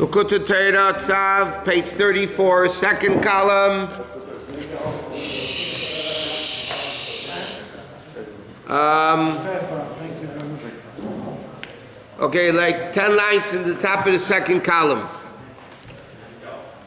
Likkutei Torah Tzav, page 34, second column. Okay, like 10 lines in the top of the second column.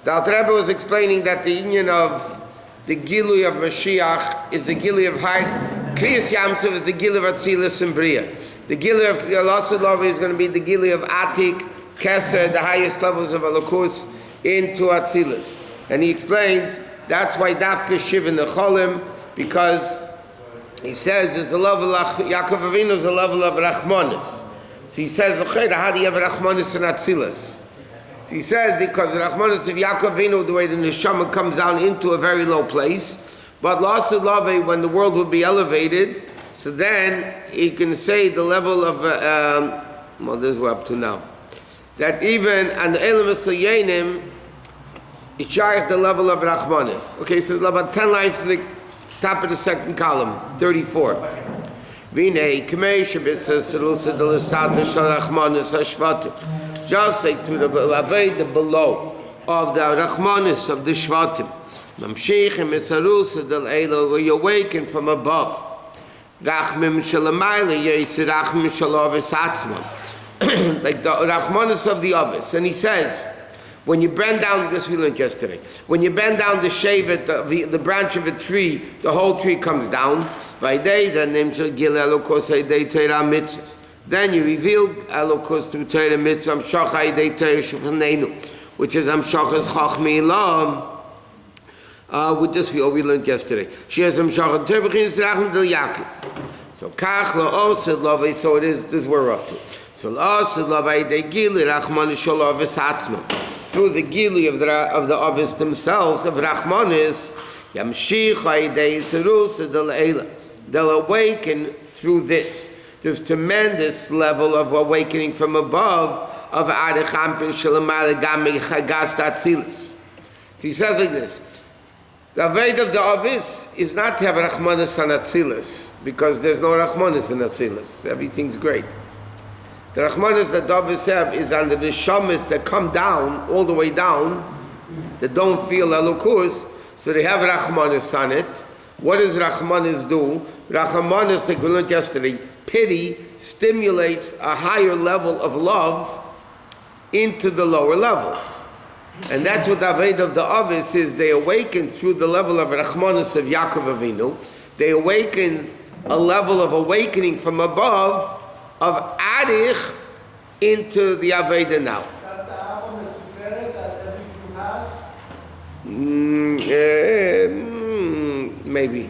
The Alter Rebbe was explaining that the union of the Gilui of Mashiach is the Gilui of Hayr. Kriyas Yamsuf is the Gilui of Atzilus and Bria. The Gilui of Yosef is going to be the Gilui of Atik, Keser, the highest levels of Elokus, into Atzilus. And he explains that's why Dafka Shiv in the Cholim, because he says it's a level of Yaakov Avinu is a level of Rachmanis. So he says, how do you have Rachmanis and Atzilus? So he says because the Rachmanis of Yaakov Avinu, the way the Neshama comes down into a very low place, but L'aseh Lave, when the world will be elevated, so then he can say the level of well, this is what we're up to now. That even on the Elam Yenim, it's shaykh the level of Rachmanis. Okay, so about 10 lines to the top of the second column, 34. Vinei K'mei Shebisa Serusa Delestata Shal Rachmanis HaShvatim. Just say through the below of the Rachmanis of the Shvatim. Mamshechim Etzarusa Del Elo, where you awaken from above. Rachmim Shalamayla Yesir Rachmim Shalavis Atzmam. Like the Rachmanis of the Avis. And he says, when you bend down, this we learned yesterday, when you bend down the shevet, the branch of a tree, the whole tree comes down. Then you reveal Elokus through Torah Mitzvah, which is Amshachas Chachmi Ilam. With this we learned yesterday. She has Amshachas Terbechin Zrachim Del Yaakov. So Kach La'osed Lavei, so it is, this is where we're up to. So La'osed Lavei De Gili Rachman Shalavis Atzmam. Through the Gili of the Avis themselves, of Rachmanis, Yamshich Ha'idei Serus Del Eila. They'll awaken through this. There's tremendous level of awakening from above of Arechampin Shalamala Gami Chagas Tatzilis. So he says like this. The Aved of the Avis is not to have Rachmanis and Atzilis, because there's no Rachmanis in Atzilis. Everything's great. The Rachmanis that the Avis have is under the Shamis that come down, all the way down, that don't feel Elokus, so they have Rachmanis on it. What does Rachmanis do? Rachmanis, like we learned yesterday, pity stimulates a higher level of love into the lower levels. And that's what the Aved of the Avis is. They awaken through the level of Rachmanis of Yaakov Avinu. They awaken a level of awakening from above of Arich into the Aveda now. That's the album that every Jew has? Maybe.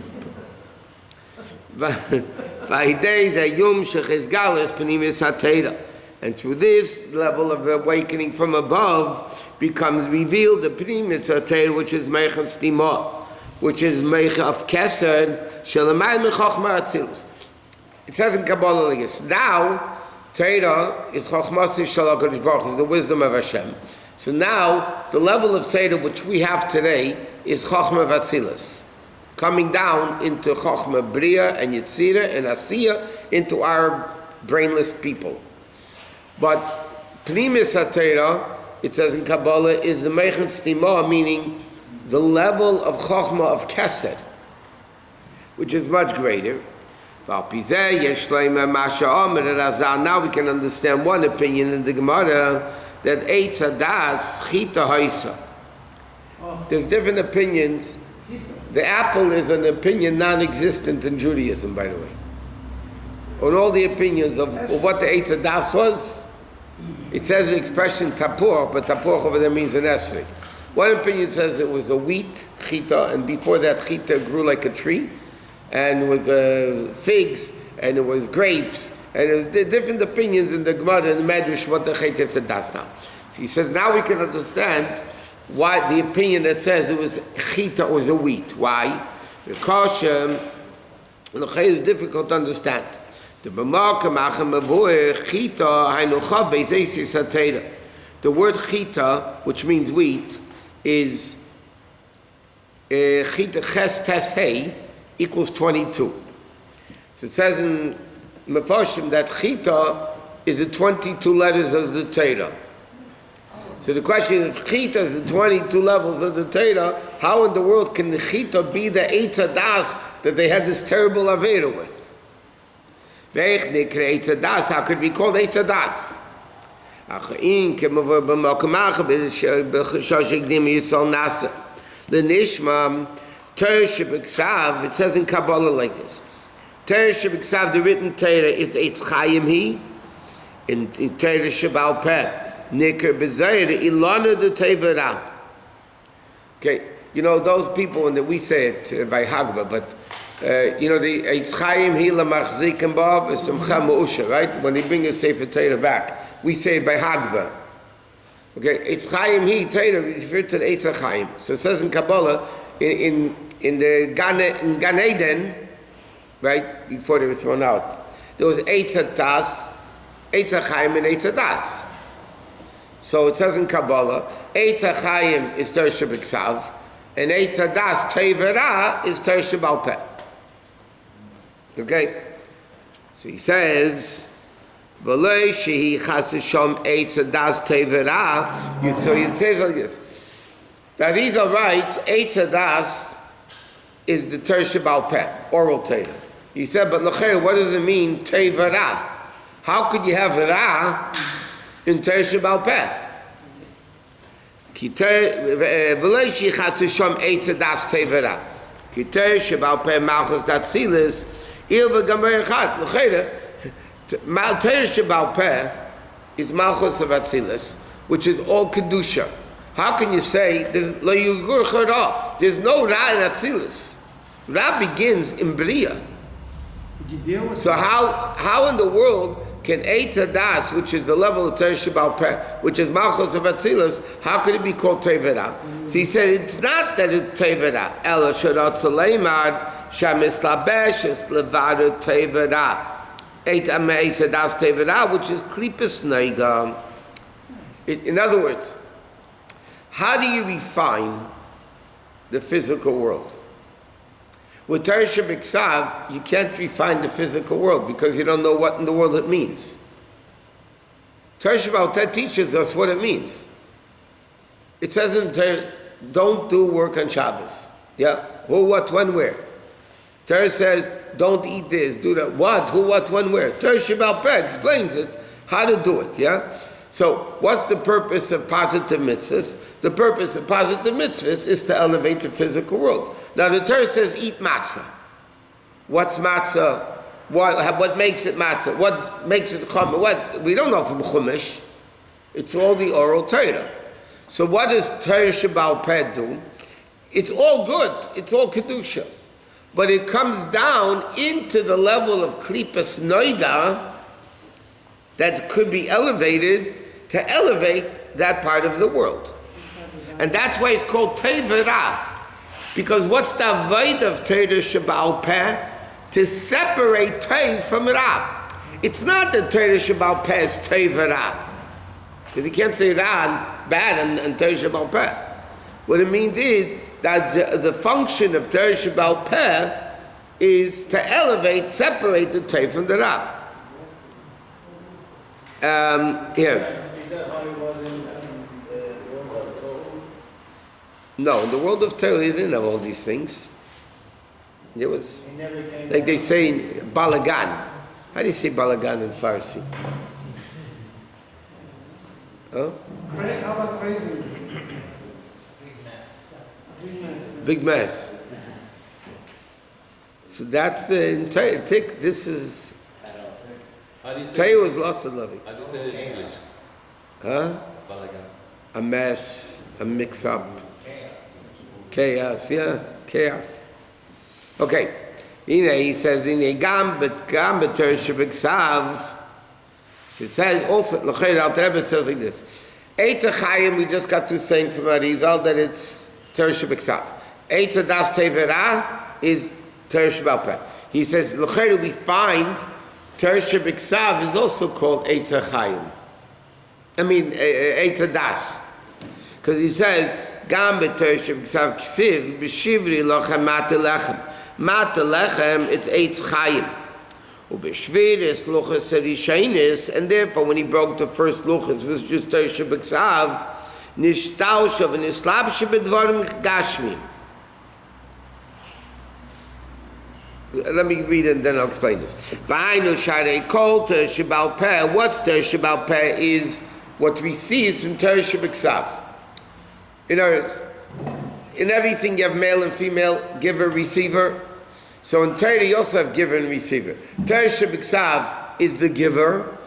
And through this level of awakening from above becomes revealed the Pnimis HaTeira, which is Meich and Stima, which is Meich of Keser, Shelamai Mechochma Atzilus. It says in Kabbalah like this. Now, Teira is Chochmasi Shal HaKadosh Baruch Hu, is the wisdom of Hashem. So now, the level of Teira which we have today is Chochma Vatzilus, coming down into Chochma Bria and Yetzira and Asiya into our brainless people. But Pnimis HaTeira, it says in Kabbalah, is the Meichen Stima, meaning the level of Chochma of Kesed, which is much greater. Now we can understand one opinion in the Gemara that Eitz Hadas Chita Haisa. There's different opinions. The apple is an opinion non-existent in Judaism, by the way. On all the opinions of what the Eitz Hadas was, it says the expression tapur, but tapur over there means an esrog. One opinion says it was a wheat, chita, and before that chita grew like a tree, and it was figs, and it was grapes, and it was different opinions in the Gemara and the Medrash what the Eitz Hadas now. So he says now we can understand why the opinion that says it was chita was a wheat. Why? Because the is difficult to understand. The word chita, which means wheat, is chita ches tes hey equals 22. So it says in Mefarshim that chita is the 22 letters of the Torah. So the question is, Chita is the 22 levels of the Torah. How in the world can the Chita be the Eitz Hadas that they had this terrible Avera with? How could it be called Eitz Hadas? The Nishma, Torah Shebeksav, it says in Kabbalah like this. Torah Shebeksav, the written Torah, is Eitz Chaim Hi. In Torah Shebal Peh. Nikr B'Zayir Ilana de Tevera. Okay, you know those people, and we say it by Hagba, but you know the Eitz Chaim Hila Machzikim Bob is Simcha Ma'usha, right? When they bring a Sefer Torah back, we say it by Hagba. Okay, Eitz Chaim Hi Torah refers to the Eitz Chaim. So it says in Kabbalah, in the Gan Eden, right before they were thrown out, there was Eitz Hadas, Eitz Chaim, and Eitz Hadas. So it says in Kabbalah, Eitz HaChaim is Torah Shebeksav, and Eitz Hadas Tevera is Torah Shebal Peh. Okay? So he says, V'loi shehi chas shom Eitz Hadas Tevera. So he says like this, that these are rights, Eitz Hadas is the Torah Shebal Peh, oral Torah. He said, but l'chei, what does it mean, Tevera? How could you have Ra in Torah Shebal Peh? Ki Torah she chas shom Eitz Hadas Tevera. Ki Torah Shebal Peh Malchus Datzilis Il v'Gamer Echad. L'chei, Torah Shebal Peh is Malchus of Atzilis, which is all Kedusha. How can you say there's Lo Yugur Chara? There's no Ra in Atzilis. Ra begins in Bria. So how in the world can Eitz Hadas, which is the level of Torah Shebal Peh, which is Malchus of Atzilus, how could it be called Tevera? So he said it's not that it's Tevera. Ela Sharat Saleimad Shamislabesh is Levada Tevera. Eitz Hadas Tevera, which is Klippas Neiga. In other words, how do you refine the physical world? With Torah Shebeksav, you can't refine the physical world because you don't know what in the world it means. Torah Shebal Peh teaches us what it means. It says in Torah, don't do work on Shabbos. Yeah? Who, what, when, where? Torah says, don't eat this, do that. What, who, what, when, where? Torah Shebal Peh explains it, how to do it. Yeah? So, what's the purpose of positive mitzvahs? The purpose of positive mitzvahs is to elevate the physical world. Now, the Torah says, eat matzah. What's matzah? What makes it matzah? What makes it chumash? What? We don't know from chumash. It's all the oral Torah. So, what does Torah Shebal Peh do? It's all good. It's all kedusha. But it comes down into the level of klipas noiga that could be elevated to elevate that part of the world. And that's why it's called Tevera. Because what's the avoid of Torah Shebal Peh? To separate Tev from Ra. It's not that Torah Shebal Peh is Tevera. Because you can't say Ra bad and Torah Shebal Peh. What it means is that the function of Torah Shebal Peh is to elevate, separate the Tev from the Ra. Here. Is that how it was in the world of Torah? No, in the world of Torah, you didn't have all these things. There was, like they say, balagan. How do you say balagan in Farsi? Huh? How about craziness? Big mess. So that's the entire tick. This is. Torah was lots of loving. How do you say it in English? Huh? Balagan. A mess, a mix-up. Chaos, yeah, chaos. Okay. He says, Gam b'Torah Shebeksav. So it says also, L'chei Alter Rebbe says like this. Eitz HaChaim, we just got through saying from Arizal that it's Torah Shebeksav. Eitz Hadas Tevera is Torah Shebal Peh. He says, L'chei, we find Torah Shebeksav is also called Eitz HaChaim. Eitz Hadas. Because he says, Gam b'Torah Shebeksav Ksiv b'Shivri lochem Mata Lechem. Mata Lechem, it's Eitz Chaim. Ubeshviris luchas serishainis, and therefore when he broke the first luchas, it was just Torah Shebeksav. Nishtausha v'nislabsha b'dvarim gashmim. Let me read it and then I'll explain this. V'ainu sharei kol Torah shebal peh. What's Torah shebal peh is what we see is from Torah shebiksav. In other words, in everything you have male and female, giver, receiver. So in Torah you also have giver and receiver. Torah shebiksav is the giver,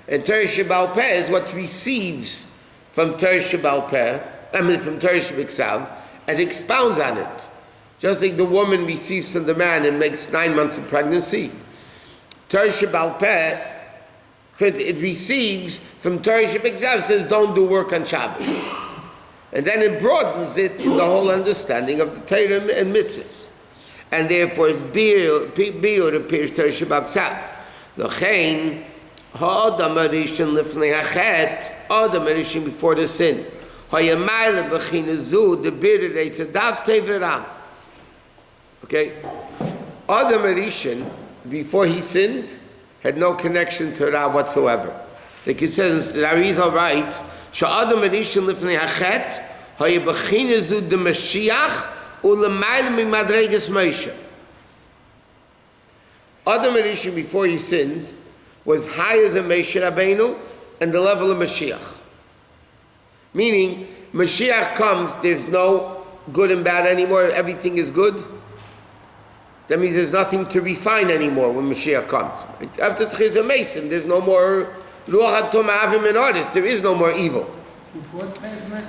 and Torah shebal peh is what receives from Torah shebal peh, from Torah shebiksav, and expounds on it. Just like the woman receives from the man and makes 9 months of pregnancy. Torah shebal peh, it receives from Torah shebiksav, says don't do work on Shabbos. And then it broadens it in the whole understanding of the Torah and mitzvahs. And therefore it's biur to pierce Torah shebiksav. L'chein, ha'adam harishon lifnei hachet, adam harishon before the sin. Ha'yamayla b'china zu, the biur eitz adas teveram. Okay? Adam Harishon, before he sinned, had no connection to Ra whatsoever. Like it says, the Arizal writes, Sha'adam Harishon lifnei hachet, ha'ya b'china zu de Mashiach, u'lemayla mimadregas Moshe. Adam Harishon, before he sinned, was higher than Moshe Rabbeinu and the level of Mashiach. Meaning, Mashiach comes, there's no good and bad anymore, everything is good. That means there's nothing to refine anymore when Mashiach comes. After Tchiz Mason, there's no more Ruach HaTomah Avim and artists. There is no more evil.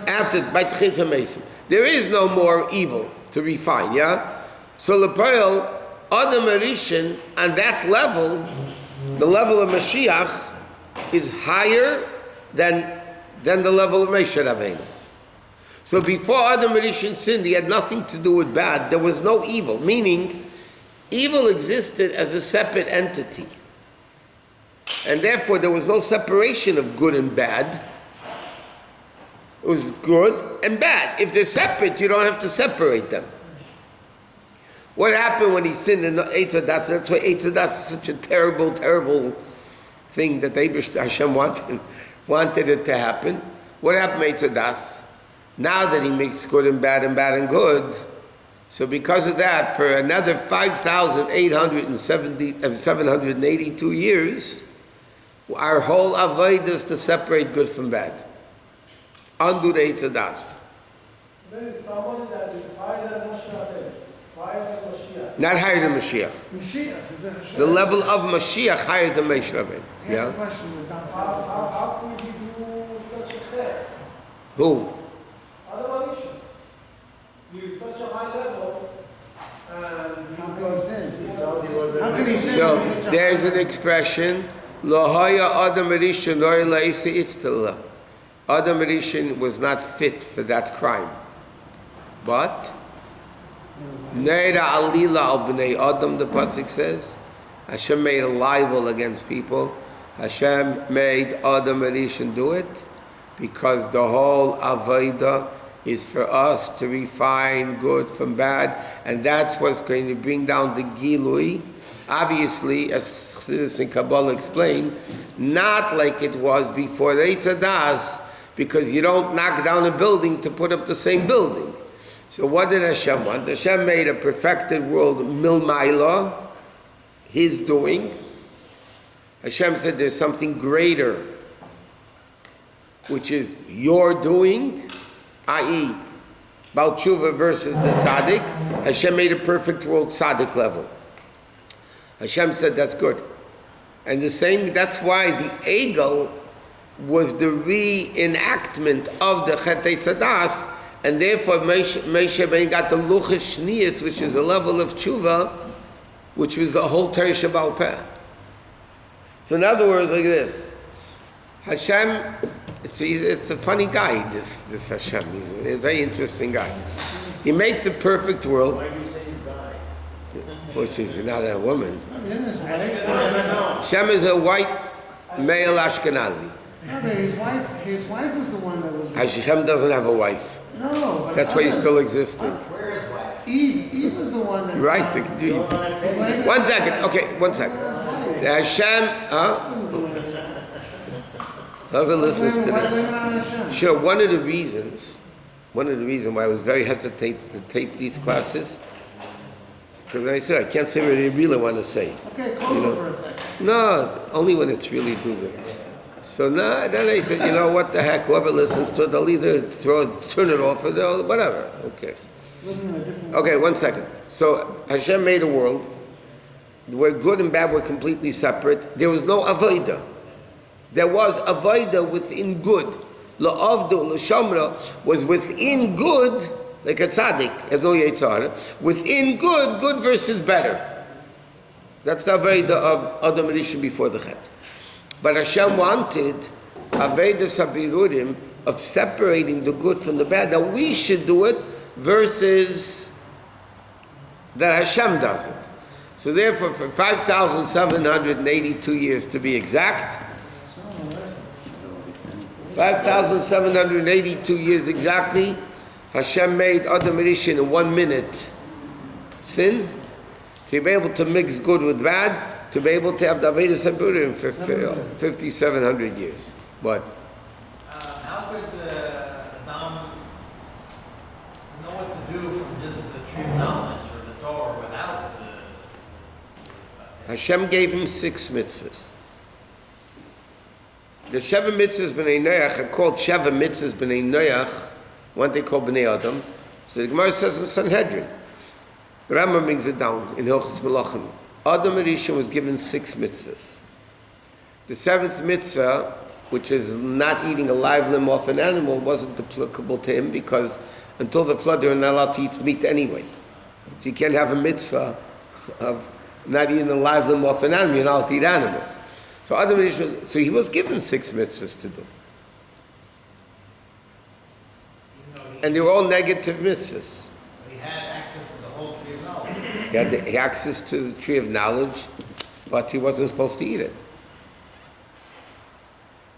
After, by Tchiz Mason. There is no more evil to refine, yeah? So L'Poel, Adam Harishon, on that level, the level of Mashiach is higher than the level of Moshe Rabbeinu. So before Adam Harishon sinned, he had nothing to do with bad. There was no evil, meaning evil existed as a separate entity. And therefore there was no separation of good and bad. It was good and bad. If they're separate, you don't have to separate them. What happened when he sinned in the Eitz Hadas? That's why Eitz Hadas is such a terrible, terrible thing that Hashem wanted it to happen. What happened to Eitz Hadas? Now that he makes good and bad and good, so because of that, for another 782 years, our whole avodah is to separate good from bad. Undo the Eitz Hadas. There is somebody that is higher than Moshe Rabbeinu, higher than Mashiach. Not higher than Mashiach. The level of Mashiach higher than Moshe Rabbeinu. Yeah. How could he do such a chet? Who? Adam Harishon. He is such a high level, and How can he sin? So there's an expression, Lo haya Adam Harishon lo ya'isi itztala. Adam Harishon was not fit for that crime. But Neira alila al b'nei Adam, the pasuk says, Hashem made a libel against people. Hashem made Adam Harishon do it because the whole avodah is for us to refine good from bad, and that's what's going to bring down the Gilui. Obviously, as Chassidus and Kabbalah explain, not like it was before the Eitz Hadas, because you don't knock down a building to put up the same building. So what did Hashem want? Hashem made a perfected world, milmaila, his doing. Hashem said there's something greater, which is your doing, i.e., Baal Tshuva versus the Tzaddik. Hashem made a perfect world Tzaddik level. Hashem said that's good. And the same, that's why the Egel was the reenactment of the Chet Eitz Hadas, and therefore Moshe Rabbeinu got the Luchas Shniyas, which is a level of Tshuva, which was the whole Torah Shebal Peh. So in other words, like this, Hashem, it's a funny guy, this Hashem. He's a very interesting guy. He makes a perfect world. why do you say he's guy? Which is not a woman. His Hashem is a white male Ashkenazi. wife was the one that was. Hashem doesn't have a wife. No. But That's why he's still existing. Where is wife? Eve was the one that. Right. One second. Okay, one second. Hashem, Whoever listens to Why this. blame it on Hashem? Sure, one of the reasons why I was very hesitant to tape these classes, because I said, I can't say what I really want to say. Okay, close it for a second. No, only when it's really duzit. So then I said, you know what the heck, whoever listens to it, they'll either turn it off or whatever, who cares? Living in a different Okay, 1 second. So Hashem made a world where good and bad were completely separate. There was no avodah. There was avodah within good. La'avdu, l'shamra was within good, like a tzaddik, as no yitzhar. Within good versus better. That's the avodah of Adam Rishon before the Chet. But Hashem wanted avodah sabirudim of separating the good from the bad, that we should do it versus that Hashem does it. So therefore, for 5,782 years to be exact, 5,782 years exactly, Hashem made Adam Rishon in 1 minute sin, to be able to mix good with bad, to be able to have the Avodah Saburim for 5,700 years. What? How could Adam know what to do from just the true knowledge or the Torah without the... Hashem gave him 6 mitzvahs. The Sheva mitzvahs b'nei Noach are called Sheva mitzvahs b'nei Noach, one they call b'nei Adam. So the Gemara says in Sanhedrin, the Rambam brings it down in Hilchos Melachim. Adam Rishon was given 6 mitzvahs. The 7th mitzvah, which is not eating a live limb off an animal, wasn't applicable to him because until the flood they were not allowed to eat meat anyway. So you can't have a mitzvah of not eating a live limb off an animal, you're not allowed to eat animals. So Adam Rishon, so he was given 6 mitzvahs to do. And they were all negative mitzvahs. He had access to the whole tree of knowledge. He had the access to the tree of knowledge, but he wasn't supposed to eat it.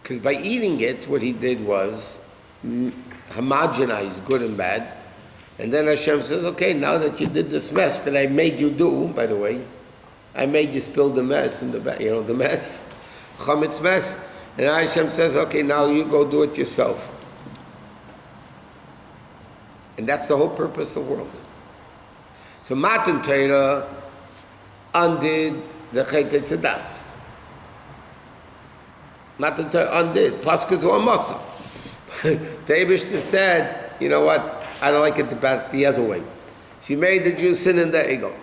Because by eating it, what he did was homogenize good and bad. And then Hashem says, okay, now that you did this mess that I made you do, by the way, I made you spill the mess in the back, the mess, chametz mess. And Hashem says, okay, now you go do it yourself. And that's the whole purpose of the world. So Matan Torah undid the Chet Tzadas. Matan Torah undid. Paskas or Masa. The Eibishter said, you know what, I don't like it the other way. She made the Jews sin in the ego.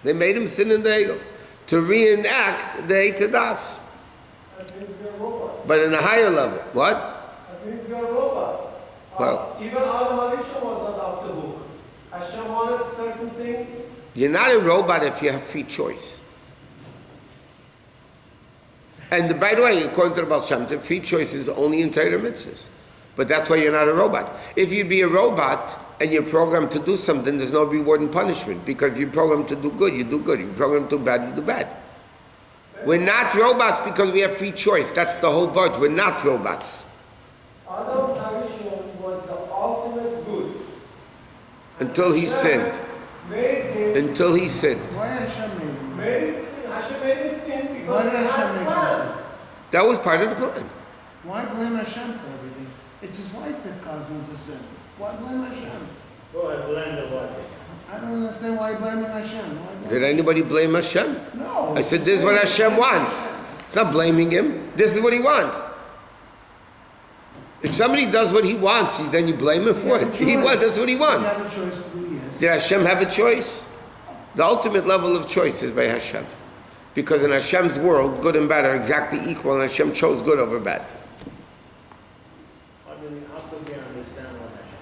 They made him sin in the ego to reenact the Eitzadas. That means we are robots. But in a higher level. What? That means we are robots. Well- Even Adam Arishon was not off the hook. Hashem wanted certain things. You're not a robot if you have free choice. And by the way, according to the Baal Shem Tov, free choice is only in Torah mitzvahs. But that's why you're not a robot. If you'd be a robot and you're programmed to do something, there's no reward and punishment. Because if you're programmed to do good, you do good. If you're programmed to do bad, you do bad. We're not robots because we have free choice. That's the whole word. We're not robots. Adam Arishon was the ultimate good. Until he sinned. Made him, Until he sinned. Why Hashem made him? made him sin. Hashem made him sin Why because did he Hashem had make him plans. sin? That was part of the plan. Why blame Hashem for everything? It's his wife that caused him to sin. Why blame Hashem? Well, I blame the wife. I don't understand why you're blaming Hashem. Why blame Did anybody blame Hashem? No. I said, this is what Hashem wants. It's not blaming him. This is what he wants. If somebody does what he wants, then you blame him for it. That's what he You wants. have a choice to do, yes. Did Hashem have a choice? The ultimate level of choice is by Hashem. Because in Hashem's world, good and bad are exactly equal, and Hashem chose good over bad. I mean, how could we understand what Hashem?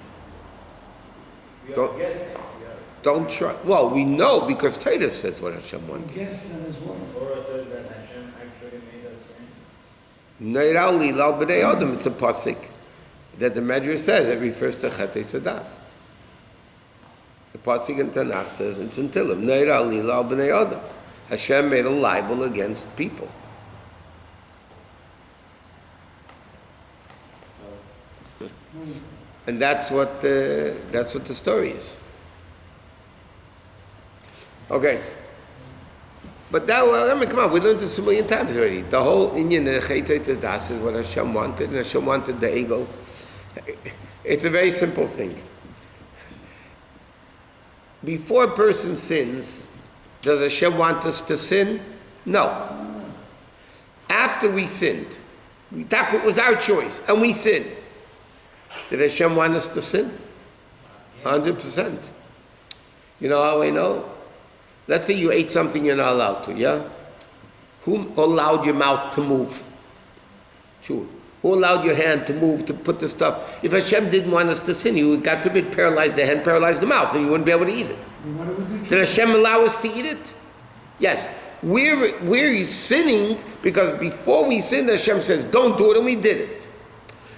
We Don't- are guessing. Don't try. Well, we know because Torah says what Hashem wanted. Yes, and his wife. Torah says that Hashem actually made us sin. Neirah lilal b'nei Adam. It's a pasuk that the Medrash says it refers to Chet Tzadas. The pasuk in Tanakh says it's in Tehillim. Neirah lilal b'nei Adam. Hashem made a libel against people. And that's what the story is. Okay. But that, well, I mean, come on, we learned this a million times already. The whole Inyan, the Chetei Tzadas, is what Hashem wanted, and Hashem wanted the ego. It's a very simple thing. Before a person sins, does Hashem want us to sin? No. After we sinned, that was our choice, and we sinned. Did Hashem want us to sin? 100%. You know how I know? Let's say you ate something you're not allowed to, yeah? Who allowed your mouth to move? Sure. Who allowed your hand to move, to put the stuff? If Hashem didn't want us to sin, He would, God forbid, paralyze the hand, paralyze the mouth, and you wouldn't be able to eat it. What do we do? Did Hashem allow us to eat it? Yes. We're sinning because before we sinned, Hashem says, don't do it, and we did it.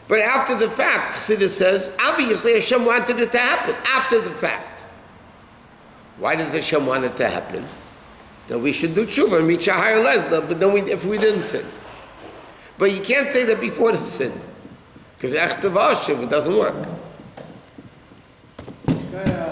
But after the fact, Chassidus says, obviously Hashem wanted it to happen after the fact. Why does Hashem want it to happen? Then we should do tshuva and reach a higher level, but then if we didn't sin. But you can't say that before the sin, because it doesn't work. Okay,